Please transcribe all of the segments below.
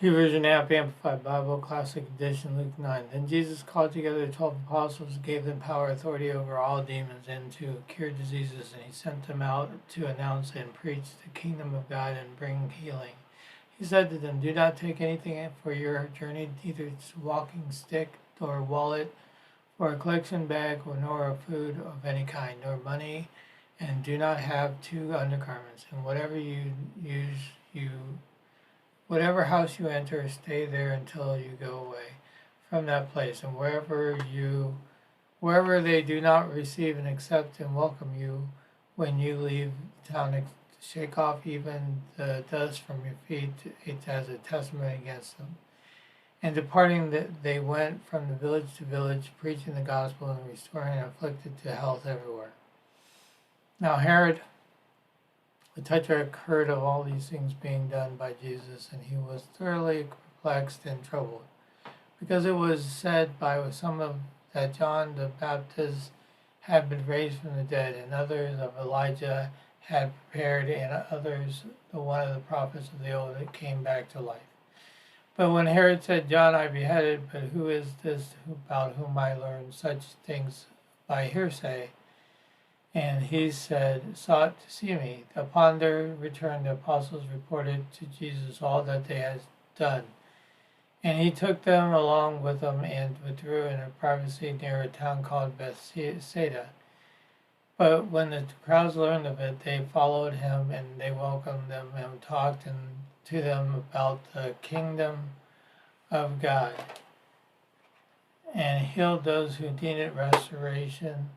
Version App Amplified Bible Classic Edition Luke 9. Then Jesus called together the 12 apostles, gave them power and authority over all demons and to cure diseases, and he sent them out to announce and preach the kingdom of God and bring healing. He said to them, do not take anything for your journey, neither walking stick nor wallet, or a collection bag, or nor a food of any kind, nor money, and do not have 2 undergarments. And whatever house you enter, stay there until you go away from that place. And wherever they do not receive and accept and welcome you when you leave town, shake off even the dust from your feet as a testimony against them. And departing, they went from the village to village, preaching the gospel and restoring the afflicted to health everywhere. Now Herod the Tetrarch heard of all these things being done by Jesus, and he was thoroughly perplexed and troubled, because it was said by some of that John the Baptist had been raised from the dead, and others of Elijah had prepared, and others the one of the prophets of the old that came back to life. But when Herod said, John I beheaded, but who is this about whom I learned such things by hearsay? And he sought to see me. Upon their return, the apostles reported to Jesus all that they had done. And he took them along with them and withdrew in privacy near a town called Bethsaida. But when the crowds learned of it, they followed him, and they welcomed them and talked to them about the kingdom of God, and healed those who needed restoration.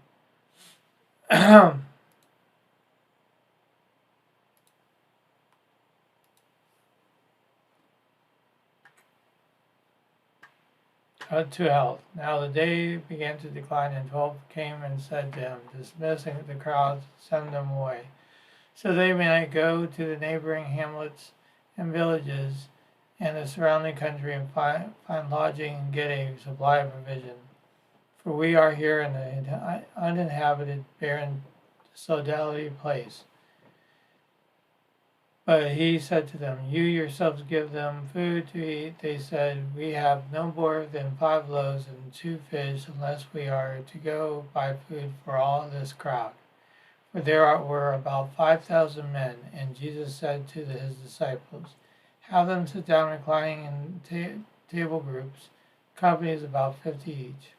To health. Now the day began to decline, and 12 came and said to him, dismissing the crowds, send them away, so they might go to the neighboring hamlets and villages and the surrounding country and find lodging and get a supply of provision. For we are here in an uninhabited, barren, solitary place. But he said to them, you yourselves give them food to eat. They said, we have no more than 5 loaves and 2 fish, unless we are to go buy food for all this crowd. For there were about 5,000 men. And Jesus said to his disciples, have them sit down reclining in table groups, companies about 50 each.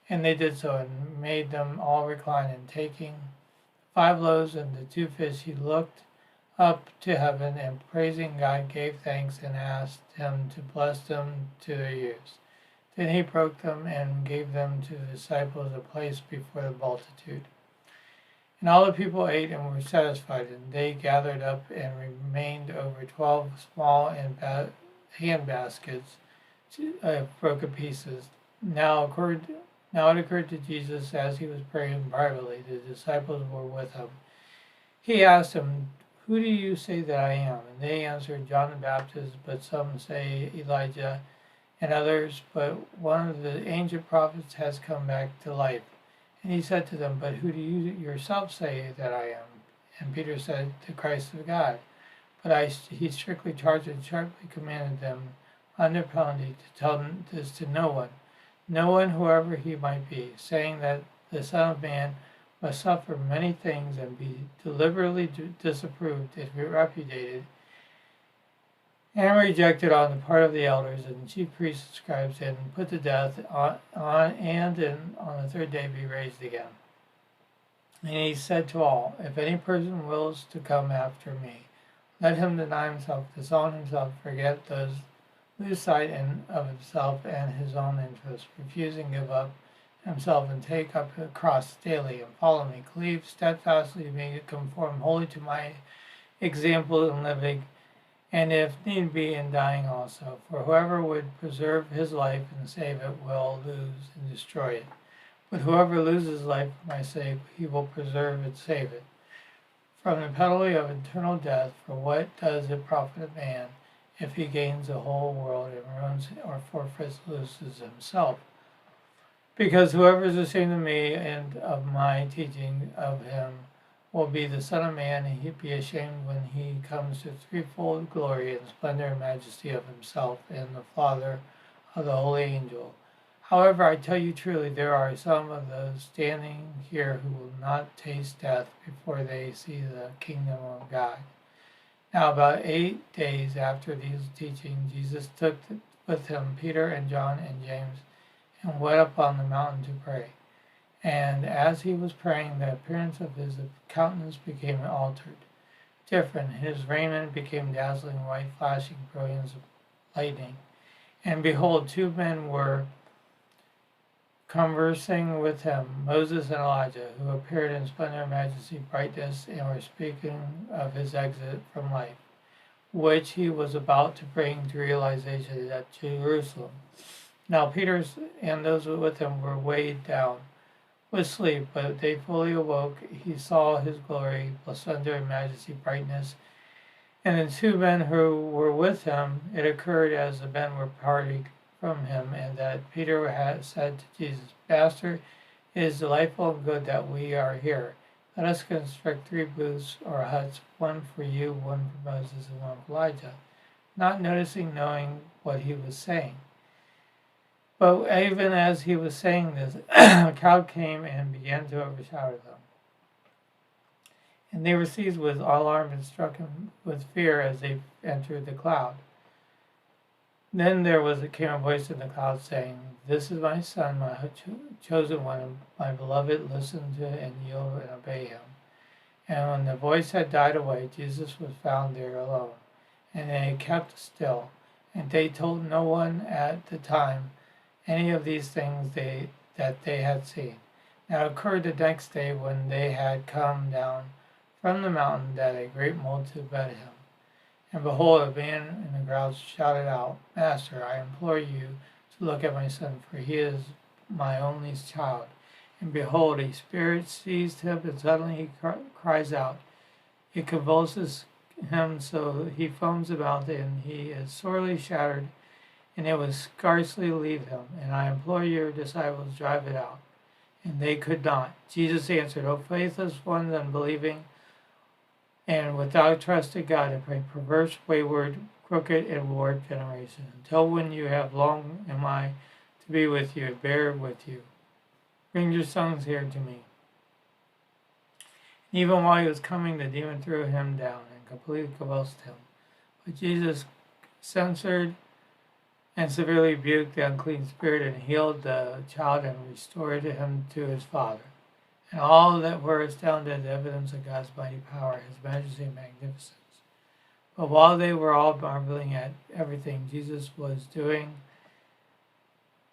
And they did so, and made them all recline. And taking 5 loaves and the 2 fish, he looked up to heaven, and praising God, gave thanks and asked him to bless them to their use. Then he broke them and gave them to the disciples a place before the multitude. And all the people ate and were satisfied, and they gathered up and remained over 12 small hand baskets broken pieces. Now it occurred to Jesus as he was praying privately, the disciples were with him. He asked them, who do you say that I am? And they answered, John the Baptist, but some say Elijah, and others, but one of the ancient prophets has come back to life. And he said to them, but who do you yourself say that I am? And Peter said, the Christ of God. But he strictly charged and sharply commanded them under penalty to tell this to no one, whoever he might be, saying that the Son of Man must suffer many things and be deliberately disapproved and repudiated and rejected on the part of the elders and chief priests and scribes, and put to death, and on the 3rd day be raised again. And he said to all, if any person wills to come after me, let him deny himself, disown himself, forget lose sight of himself and his own interests, refusing to give up himself and take up a cross daily and follow me. Cleave steadfastly to me, conform wholly to my example in living, and if need be in dying also. For whoever would preserve his life and save it will lose and destroy it. But whoever loses life for my sake, he will preserve it, save it. From the penalty of eternal death, for what does it profit a man if he gains the whole world and ruins or forfeits, loses himself? Because whoever is ashamed of me and of my teaching, of him will be the Son of Man, and he'd be ashamed when he comes to threefold glory and splendor and majesty of himself and the Father of the holy angel. However, I tell you truly, there are some of those standing here who will not taste death before they see the kingdom of God. Now, about 8 days after these teachings, Jesus took with him Peter and John and James and went up on the mountain to pray. And as he was praying, the appearance of his countenance became altered, different. His raiment became dazzling white, flashing brilliance of lightning. And behold, 2 men were conversing with him, Moses and Elijah, who appeared in splendor, majesty, brightness, and were speaking of his exit from life, which he was about to bring to realization at Jerusalem. Now Peter and those with him were weighed down with sleep, but they fully awoke. He saw his glory, splendor, and majesty, brightness, and the 2 men who were with him. It occurred as the men were parting from him, and that Peter had said to Jesus, Master, it is delightful and good that we are here. Let us construct 3 booths or huts, one for you, one for Moses, and one for Elijah, not knowing what he was saying. But even as he was saying this, a crowd came and began to overshadow them. And they were seized with alarm and struck with fear as they entered the cloud. Then there came a voice in the cloud saying, This is my son, my chosen one, my beloved. Listen to and yield and obey him. And when the voice had died away, Jesus was found there alone. And they kept still. And they told no one at the time any of these things that they had seen. Now it occurred the next day when they had come down from the mountain that a great multitude met him. And behold, a man in the crowd shouted out, Master, I implore you to look at my son, for he is my only child. And behold, a spirit seized him, and suddenly he cries out. It convulses him so he foams about, and he is sorely shattered, and it will scarcely leave him. And I implore your disciples, drive it out. And they could not. Jesus answered, O faithless ones, unbelieving, and without trust in God, and pray, perverse, wayward, crooked, and warped generation. Until when you have long am I to be with you, and bear with you. Bring your sons here to me. Even while he was coming, the demon threw him down and completely convulsed him. But Jesus censored and severely rebuked the unclean spirit, and healed the child, and restored him to his father. And all that were astounded at the evidence of God's mighty power, his majesty and magnificence. But while they were all marveling at everything Jesus was doing,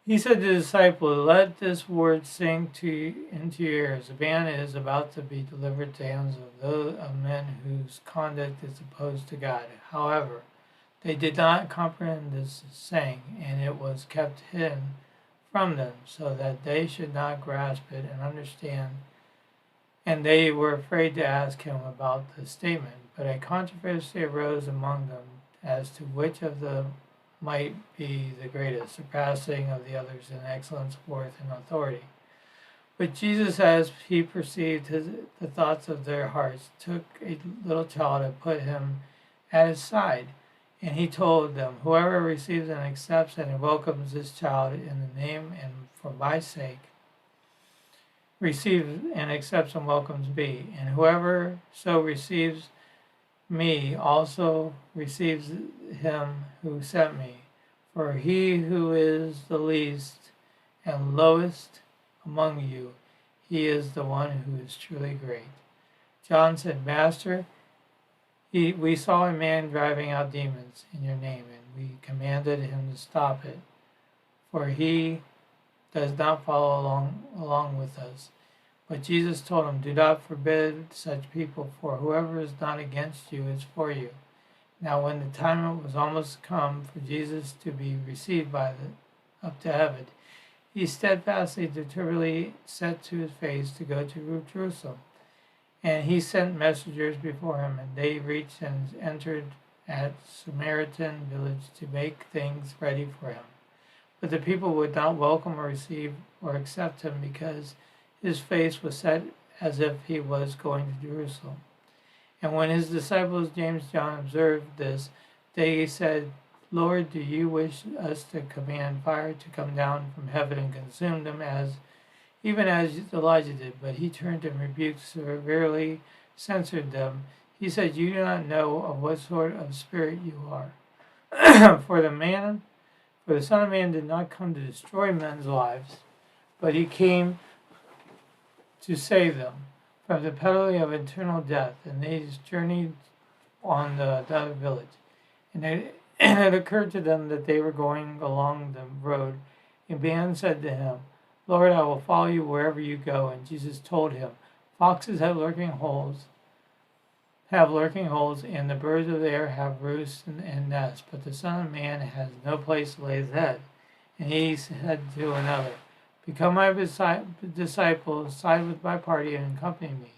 he said to the disciples, Let this word sink into your ears. A man is about to be delivered to the hands of men whose conduct is opposed to God. However, they did not comprehend this saying, and it was kept hidden from them, so that they should not grasp it and understand. And they were afraid to ask him about the statement. But a controversy arose among them as to which of them might be the greatest, surpassing of the others in excellence, worth, and authority. But Jesus, as he perceived the thoughts of their hearts, took a little child and put him at his side. And he told them, Whoever receives and accepts and welcomes this child in the name and for my sake, receives and accepts and welcomes me. And whoever so receives me also receives him who sent me. For he who is the least and lowest among you, he is the one who is truly great. John said, Master, we saw a man driving out demons in your name, and we commanded him to stop it, for he does not follow along with us. But Jesus told him, Do not forbid such people, for whoever is not against you is for you. Now when the time was almost come for Jesus to be received up to heaven, he steadfastly, determinedly set to his face to go to Jerusalem. And he sent messengers before him, and they reached and entered at Samaritan village to make things ready for him. But the people would not welcome or receive or accept him, because his face was set as if he was going to Jerusalem. And when his disciples James and John observed this, they said, Lord, do you wish us to command fire to come down from heaven and consume them even as Elijah did? But he turned and rebuked, severely censured them. He said, you do not know of what sort of spirit you are. For the Son of Man did not come to destroy men's lives, but he came to save them from the penalty of eternal death. And they journeyed on the other village. And it occurred to them that they were going along the road. A man said to him, Lord, I will follow you wherever you go. And Jesus told him, foxes have lurking holes, and the birds of the air have roosts and nests, but the Son of Man has no place to lay his head. And he said to another, become my disciple, side with my party, and accompany me.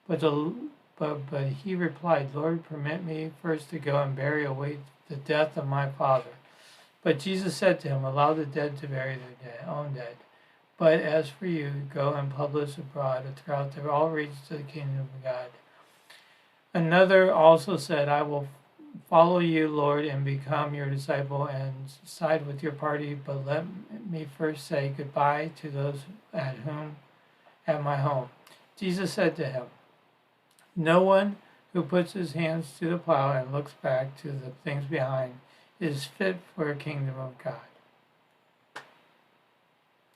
But he replied, Lord, permit me first to go and bury away the death of my Father. But Jesus said to him, allow the dead to bury their own dead. But as for you, go and publish abroad throughout all regions of the kingdom of God. Another also said, I will follow you, Lord, and become your disciple and side with your party, but let me first say goodbye to those at my home. Jesus said to him, no one who puts his hands to the plow and looks back to the things behind is fit for a kingdom of God.